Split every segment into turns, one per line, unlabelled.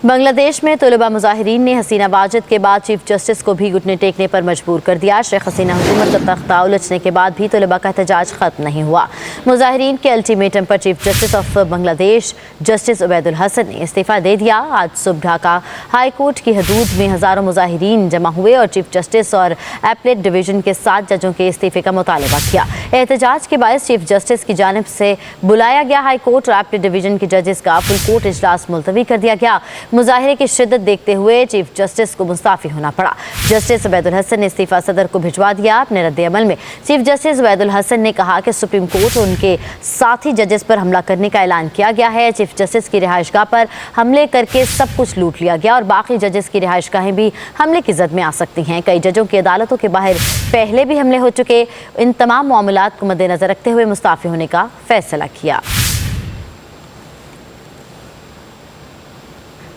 बांग्लादेश में तलबा मुजाहिरीन ने हसीना वाजिद के बाद चीफ जस्टिस को भी घुटने टेकने पर मजबूर कर दिया। शेख हसीना हुकूमत का तख्ता उलझने के बाद भी तलबा का एहतजाज खत्म नहीं हुआ। मुजाहिरीन के अल्टीमेटम पर chief justice of Bangladesh justice Obaidul Hasan ने इस्तीफा दे दिया। आज सुबह ढाका हाई कोर्ट की हदूद में हज़ारों मुजाहिरीन जमा हुए और चीफ जस्टिस और एपलेट डिवीजन के 7 जजों के इस्तीफे का मुतालबा किया। एहतजाज के बायस चीफ जस्टिस की जानिब से बुलाया गया हाई कोर्ट और एपलेट डिवीजन के जजेस का फुल कोर्ट इजलास मुलतवी कर दिया गया। मुजाहिरे की शिद्दत देखते हुए चीफ जस्टिस को मुस्ताफी होना पड़ा। जस्टिस उबैदुल हसन ने इस्तीफा सदर को भिजवा दिया। अपने रद्द अमल में चीफ जस्टिस उबैदुल हसन ने कहा कि सुप्रीम कोर्ट और उनके साथी जजेस पर हमला करने का ऐलान किया गया है। चीफ जस्टिस की रिहाइशगाह पर हमले करके सब कुछ लूट लिया गया और बाकी जजेस की रिहाइशगाहें भी हमले की जद में आ सकती हैं। कई जजों की अदालतों के बाहर पहले भी हमले हो चुके। इन तमाम मामलात को मद्देनजर रखते हुए मुस्ताफी होने का फैसला किया।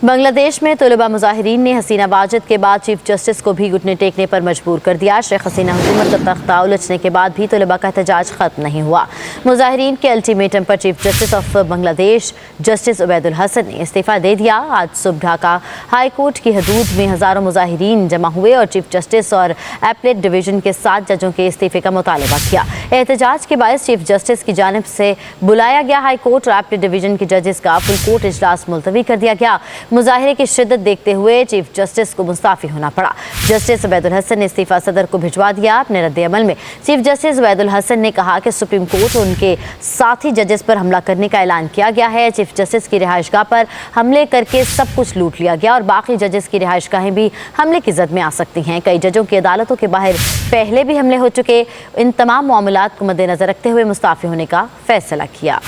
बांग्लादेश में तलबा मुजाहिरीन ने हसीना वाजिद के बाद चीफ जस्टिस को भी घुटने टेकने पर मजबूर कर दिया। शेख हसीना हुकूमत का तख्ता उलझने के बाद भी तलबा का एहतजाज खत्म नहीं हुआ। मुजाहिरीन के अल्टीमेटम पर chief justice of Bangladesh justice Obaidul Hasan ने इस्तीफा दे दिया। आज सुबह ढाका हाई कोर्ट की हदूद में हज़ारों मुजाहिरीन जमा हुए और चीफ जस्टिस और एपलेट डिवीजन के 7 जजों के इस्तीफे का मुतालबा किया। एहतजाज के बायस चीफ जस्टिस की जानिब से बुलाया गया हाई कोर्ट और एपलेट डिवीजन के जजेस का फुल कोर्ट इजलास मुलतवी कर दिया गया। मुजाहिरे की शिद्दत देखते हुए चीफ जस्टिस को मुस्ताफी होना पड़ा। जस्टिस उबैदुल हसन ने इस्तीफा सदर को भिजवा दिया। अपने रद्द अमल में चीफ जस्टिस उबैदुल हसन ने कहा कि सुप्रीम कोर्ट और उनके साथी जजेस पर हमला करने का ऐलान किया गया है। चीफ जस्टिस की रिहाइशगाह पर हमले करके सब कुछ लूट लिया गया और बाकी जजेस की रिहाइशगाहें भी हमले की जद में आ सकती हैं। कई जजों की अदालतों के बाहर पहले भी हमले हो चुके। इन तमाम मामलात को मद्देनजर रखते हुए मुस्ताफी होने का फैसला किया।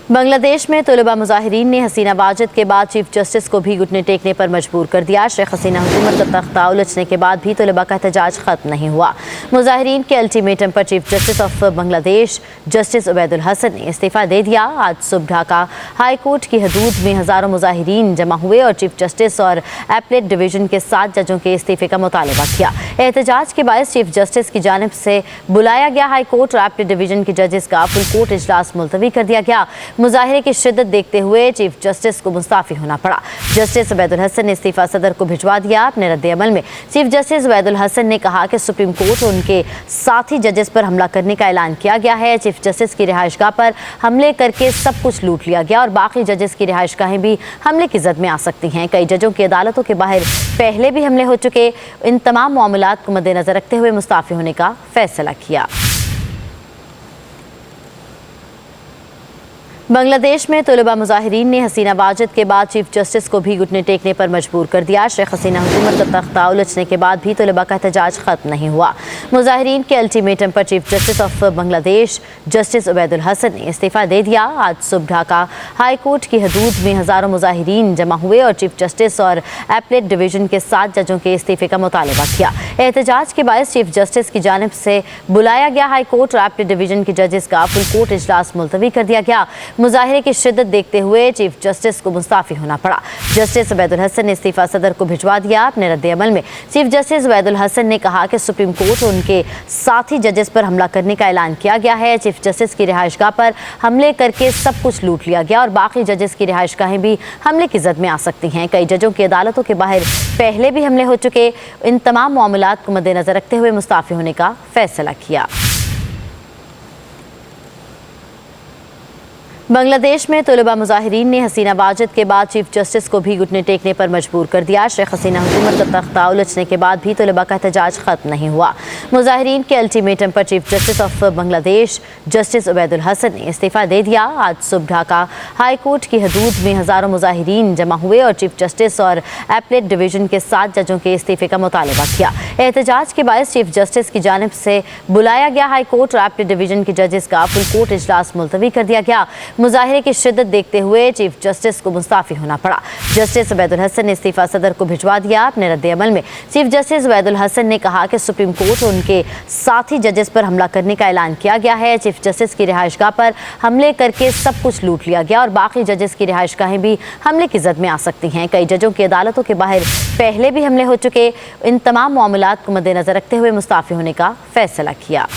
बांग्लादेश में तलबा मुजाहिरीन ने हसीना वाजिद के बाद चीफ जस्टिस को भी घुटने टेकने पर मजबूर कर दिया। शेख हसीना हुकूमत का तख्ता उलझने के बाद भी तलबा का एहतजाज खत्म नहीं हुआ। मुजाहिरीन के अल्टीमेटम पर chief justice of Bangladesh justice Obaidul Hasan ने इस्तीफा दे दिया। आज सुबह ढाका हाई कोर्ट की हदूद में हज़ारों मुजाहिरीन जमा हुए और चीफ जस्टिस और एपलेट डिवीजन के 7 जजों के इस्तीफे का मुतालबा किया। एहतजाज के बायस चीफ जस्टिस की जानिब से बुलाया गया हाई कोर्ट और एपलेट डिवीजन के जजेस का फुल कोर्ट इजलास मुलतवी कर दिया गया। मुजाहिरे की शिद्दत देखते हुए चीफ जस्टिस को मुस्ताफी होना पड़ा। जस्टिस उबैदुल हसन ने इस्तीफा सदर को भिजवा दिया। अपने रद्द अमल में चीफ जस्टिस उबैदुल हसन ने कहा कि सुप्रीम कोर्ट और उनके साथी जजेस पर हमला करने का ऐलान किया गया है। चीफ जस्टिस की रिहाइशगाह पर हमले करके सब कुछ लूट लिया गया और बाकी जजेस की रिहाइशगाहें भी हमले की जद में आ सकती हैं। कई जजों की अदालतों के बाहर पहले भी हमले हो चुके। इन तमाम मामलात को मद्देनजर रखते हुए मुस्ताफी होने का फैसला किया। बांग्लादेश में तलबा मुजाहिरीन ने हसीना वाजिद के बाद चीफ जस्टिस को भी घुटने टेकने पर मजबूर कर दिया। शेख हसीना हुकूमत का तख्ता उलझने के बाद भी तलबा का एहतजाज खत्म नहीं हुआ। मुजाहिरीन के अल्टीमेटम पर chief justice of Bangladesh justice Obaidul Hasan ने इस्तीफा दे दिया। आज सुबह ढाका हाई कोर्ट की हदूद में हज़ारों मुजाहिरीन जमा हुए और चीफ जस्टिस और एपलेट डिवीजन के 7 जजों के इस्तीफे का मुतालबा किया। एहतजाज के बायस चीफ जस्टिस की जानिब से बुलाया गया हाई कोर्ट और एपलेट डिवीजन के जजेस का फुल कोर्ट इजलास मुलतवी कर दिया गया। मुजाहिरे की शिद्दत देखते हुए चीफ जस्टिस को मुस्ताफी होना पड़ा। जस्टिस उबैदुल हसन ने इस्तीफा सदर को भिजवा दिया। अपने रद्द अमल में चीफ जस्टिस उबैदुल हसन ने कहा कि सुप्रीम कोर्ट और उनके साथी जजेस पर हमला करने का ऐलान किया गया है। चीफ जस्टिस की रिहाइशगाह पर हमले करके सब कुछ लूट लिया गया और बाकी जजेस की रिहाइशगाहें भी हमले की जद में आ सकती हैं। कई जजों की अदालतों के बाहर पहले भी हमले हो चुके। इन तमाम मामलात को मद्देनजर रखते हुए मुस्ताफी होने का फैसला किया। बांग्लादेश में तलबा मुजाहिरीन ने हसीना वाजिद के बाद चीफ जस्टिस को भी घुटने टेकने पर मजबूर कर दिया। शेख हसीना हुकूमत का तख्ता उलझने के बाद भी तलबा का एहतजाज खत्म नहीं हुआ। मुजाहिरीन के अल्टीमेटम पर chief justice of Bangladesh justice Obaidul Hasan ने इस्तीफा दे दिया। आज सुबह ढाका हाई कोर्ट की हदूद में हज़ारों मुजाहिरीन जमा हुए और चीफ जस्टिस और एपलेट डिवीजन के 7 जजों के इस्तीफे का मुतालबा किया। एहतजाज के बायस चीफ जस्टिस की जानिब से बुलाया गया हाई कोर्ट और एपलेट डिवीजन के जजेस का फुल कोर्ट इजलास मुलतवी कर दिया गया। मुजाहिरे की शिद्दत देखते हुए चीफ जस्टिस को मुस्ताफी होना पड़ा। जस्टिस उबैदुल हसन ने इस्तीफा सदर को भिजवा दिया। अपने रद्द अमल में चीफ जस्टिस उबैदुल हसन ने कहा कि सुप्रीम कोर्ट और उनके साथी जजेस पर हमला करने का ऐलान किया गया है। चीफ जस्टिस की रिहाइशगाह पर हमले करके सब कुछ लूट लिया गया और बाकी जजेस की रिहाइशगाहें भी हमले की जद में आ सकती हैं। कई जजों की अदालतों के बाहर पहले भी हमले हो चुके। इन तमाम मामलात को मद्देनजर रखते हुए मुस्ताफी होने का फैसला किया।